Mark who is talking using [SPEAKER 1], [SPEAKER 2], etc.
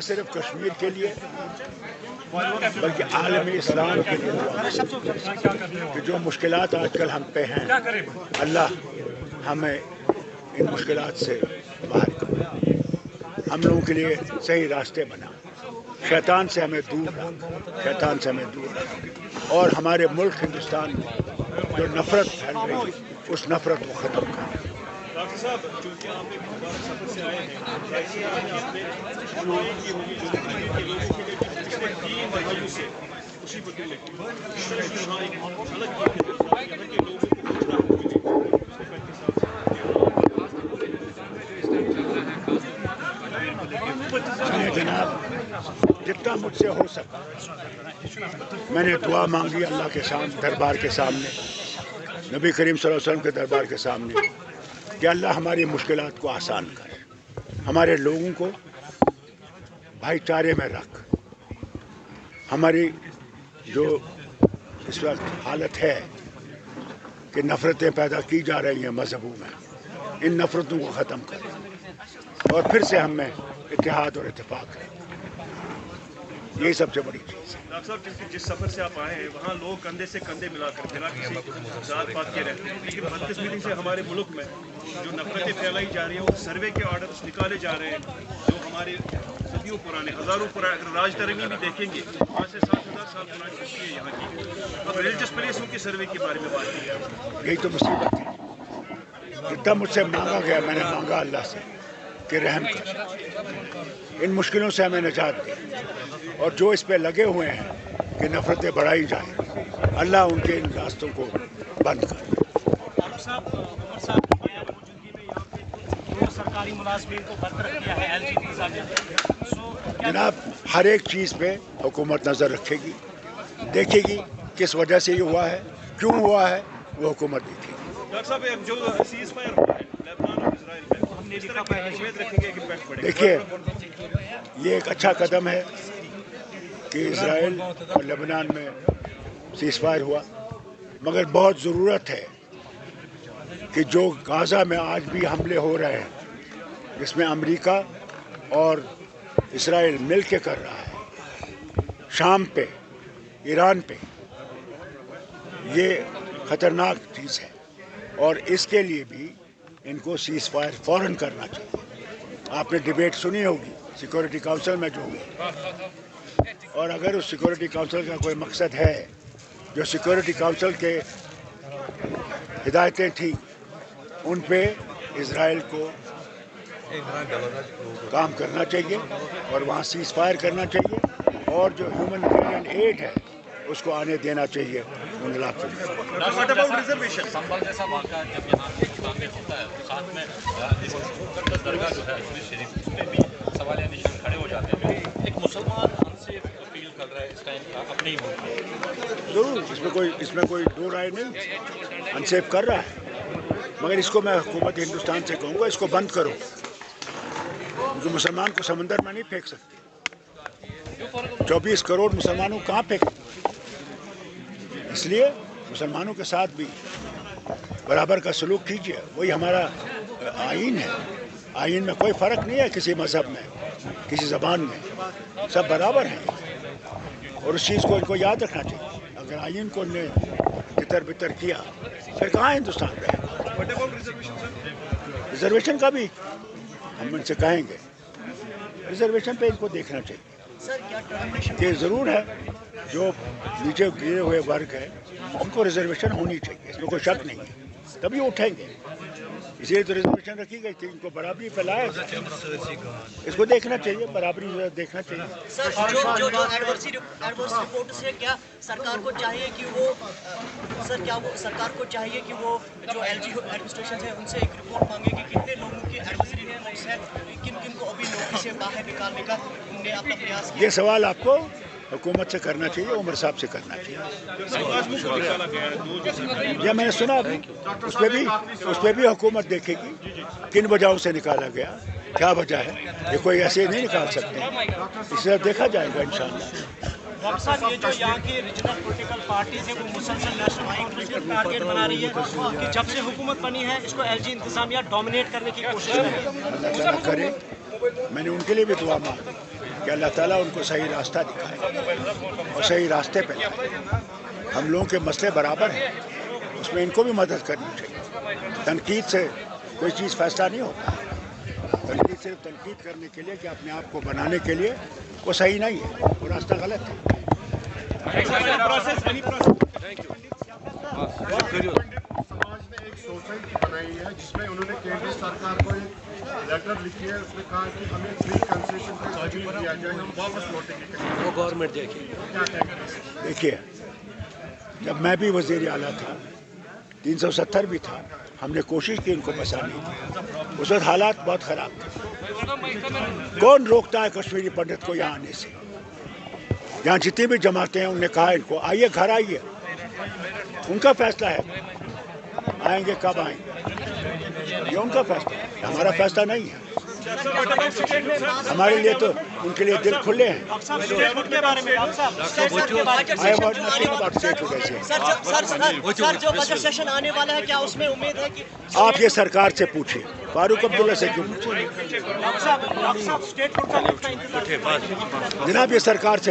[SPEAKER 1] صرف کشمیر کے لیے بلکہ عالم اسلام کے لیے کہ جو مشکلات آج کل ہم پہ ہیں اللہ ہمیں ان مشکلات سے باہر کرے، ہم لوگوں کے لیے صحیح راستے بنا، شیطان سے ہمیں دور رکھ اور ہمارے ملک ہندوستان میں جو نفرت پھیل رہی ہے اس نفرت کو ختم کرے۔
[SPEAKER 2] ڈاکٹر صاحب، چونکہ آپ ایک مبارک سفر سے آئے ہیں، آپ نے دعائیں کی ہوگی جو کشمیر کے لوگوں کے لیے پچھلے 3 دہائیوں سے اسی بدل میں اس طرح کی وہاں ایک الگ یہاں کے لوگوں کو کچھ راحت ملی پچھلے 35 سال
[SPEAKER 1] سے۔ جناب، جتنا مجھ سے ہو سکا میں نے دعا مانگی اللہ کے سامنے، دربار کے سامنے، نبی کریم صلی اللہ علیہ وسلم کے دربار کے سامنے کہ اللہ ہماری مشکلات کو آسان کر، ہمارے لوگوں کو بھائی چارے میں رکھ، ہماری جو اس وقت حالت ہے کہ نفرتیں پیدا کی جا رہی ہیں مذہبوں میں، ان نفرتوں کو ختم کر اور پھر سے ہم میں اتحاد اور اتفاق ہے، یہی سب سے بڑی چیز ہے۔
[SPEAKER 2] ڈاکٹر صاحب، جس سفر سے آپ آئے ہیں وہاں لوگ کندھے سے کندھے ملا کر بنا کسی ذات پات کے رہتے ہیں، لیکن بدقسمتی سے ہمارے ملک میں جو نفرتیں پھیلائی جا رہی ہیں وہ سروے کے آرڈرز نکالے جا رہے ہیں جو ہمارے صدیوں پرانے، ہزاروں پرانے، اگر راج ترنگی بھی دیکھیں گے 5 سے 7,000 سال پرانی ہسٹری ہے یہاں کی۔ اب ریلیجس پلیسوں کے سروے کے بارے میں بات کی،
[SPEAKER 1] یہی تو مصیبت ہے۔ جتنا مجھ سے مانگا گیا میں نے مانگا اللہ سے کہ رحم کر، ان مشکلوں سے ہمیں نجات دے، اور جو اس پہ لگے ہوئے ہیں کہ نفرتیں بڑھائی جائیں اللہ ان کے ان راستوں کو بند کر۔
[SPEAKER 3] عمر صاحب کی غیر موجودگی میں یہاں پہ 2 سرکاری ملازمین کو برطرف کیا ہے LG ویزا میں۔
[SPEAKER 1] جناب، ہر ایک چیز پہ حکومت نظر رکھے گی، دیکھے گی کس وجہ سے یہ ہوا ہے، کیوں ہوا ہے، وہ حکومت دیکھے گی۔
[SPEAKER 2] ڈاکٹر صاحب، جو سیز فائر ہوا ہے لیبنان اور اسرائیل میں، ہم نے اس طرح کی اہمیت رکھیں گے کہ امپیکٹ پڑے گا۔
[SPEAKER 1] دیکھیے، یہ ایک اچھا قدم ہے کہ اسرائیل اور لبنان میں سیز فائر ہوا، مگر بہت ضرورت ہے کہ جو غزہ میں آج بھی حملے ہو رہے ہیں جس میں امریکہ اور اسرائیل مل کے کر رہا ہے، شام پہ، ایران پہ، یہ خطرناک چیز ہے اور اس کے لیے بھی ان کو سیز فائر فوراً کرنا چاہیے۔ آپ نے ڈیبیٹ سنی ہوگی سیکورٹی کونسل میں جو ہوئی، اور اگر اس سیکورٹی کونسل کا کوئی مقصد ہے، جو سیکورٹی کونسل کے ہدایتیں تھیں ان پہ اسرائیل کو کام کرنا چاہیے اور وہاں سیز فائر کرنا چاہیے، اور جو ہیومنٹیرین ایڈ ہے اس کو آنے دینا چاہیے ان علاقوں میں۔
[SPEAKER 4] سنبھل جیسا واقعہ جب یہاں میں ہوتا ہے تو ساتھ میں درگاہ جو ہے شریف، اس پہ بھی سوالیہ نشان کھڑے ہو جاتے ہیں۔ ایک مسلمان ہم سے اپیل کر رہا ہے اس ٹائم اپنے ہی ملک میں،
[SPEAKER 1] ضرور اس میں کوئی دو رائے نہیں، انسیف کر رہا ہے، مگر اس کو میں حکومت ہندوستان سے کہوں گا اس کو بند کرو، کیونکہ مسلمان کو سمندر میں نہیں پھینک سکتے، 24 کروڑ مسلمانوں کہاں پھینکیں؟ اس لیے مسلمانوں کے ساتھ بھی برابر کا سلوک کیجیے، وہی ہمارا آئین ہے، آئین میں کوئی فرق نہیں ہے کسی مذہب میں، کسی زبان میں، سب برابر ہیں، اور اس چیز کو ان کو یاد رکھنا چاہیے۔ اگر آئین کو نے تتر بتر کیا پھر کہاں ہندوستان رہے؟ ریزرویشن کا بھی ہم ان سے کہیں گے، ریزرویشن پہ ان کو دیکھنا چاہیے کہ ضرور ہے جو نیچے گرے ہوئے ورگ ہے ان کو ریزرویشن ہونی چاہیے، اس میں کوئی شک نہیں ہے، تبھی اٹھیں گے، اسی لیے تو ریزرویشن رکھی گئی کہ ان کو برابری پھیلایا جائے، اس کو دیکھنا چاہیے، برابری دیکھنا چاہیے۔
[SPEAKER 5] سر، جو ایڈورسی رپورٹس ہے، کیا سرکار کو چاہیے کہ وہ جو LG ایڈمنسٹریشن ہے ان سے ایک رپورٹ مانگے کہ کتنے لوگوں کی ایڈورسری رپورٹس ہیں، کن کن کو ابھی نوکری سے باہر نکالنے کا انہوں نے اپنا پریاس کیا؟
[SPEAKER 1] یہ سوال آپ کو حکومت سے کرنا چاہیے، عمر صاحب سے کرنا چاہیے۔ یہ میں نے سنا ابھی، اس پہ بھی حکومت دیکھے گی کن وجہوں سے نکالا گیا، کیا وجہ ہے، یہ کوئی ایسے نہیں نکال سکتے، اس سے دیکھا جائے گا انشاءاللہ۔
[SPEAKER 3] ڈاکٹر صاحب، یہ جو یہاں کی ریجنل پولیٹیکل پارٹیز ہیں وہ مسلسل نیشنل کانفرنس کو ٹارگیٹ بنا رہی ہے کہ جب سے حکومت بنی ہے اس کو LG انتظامیہ ڈومینیٹ کرنے کی کوشش کر رہی ہے۔
[SPEAKER 1] اللہ تعالیٰ کرے، میں نے ان کے لیے بھی دعا مانگی کہ اللہ تعالیٰ ان کو صحیح راستہ دکھائے اور صحیح راستے پہ لائے. ہم لوگوں کے مسئلے برابر ہیں, اس میں ان کو بھی مدد کرنی چاہیے. تنقید سے کوئی چیز فیصلہ نہیں ہوتا. تنقید صرف تنقید کرنے کے لیے کہ اپنے آپ کو بنانے کے لیے وہ صحیح نہیں ہے, وہ راستہ غلط ہے.
[SPEAKER 6] سماج نے ایک سوسائٹی بنائی ہے جس میں انہوں نے کیندری سرکار کو ایک لیٹر لکھی ہے, اس میں کہا کہ ہمیں فری کنسیشن کا تعجب دیا جائے, ہم واپس لوٹیں گے. وہ گورنمنٹ
[SPEAKER 1] دیکھیے, جب میں بھی وزیر اعلیٰ تھا 370 بھی تھا, ہم نے کوشش کی ان کو بچانے کی. اس وقت حالات بہت خراب تھے. کون روکتا ہے کشمیری پنڈت کو یہاں آنے سے؟ یہاں جتنی بھی جماعتیں ہیں انہوں نے کہا ان کو آئیے, گھر آئیے, ان کا فیصلہ ہے آئیں گے کب آئیں گے, یہ ان کا فیصلہ ہے, ہمارا فیصلہ نہیں ہے. ہمارے لیے تو ان کے لیے دل کھلے ہیں.
[SPEAKER 5] جو بجٹ سیشن آنے والا ہے, کیا اس میں امید ہے کہ
[SPEAKER 1] آپ یہ سرکار سے پوچھیں, فاروق عبداللہ سے کیوں پوچھیں؟ جناب یہ سرکار سے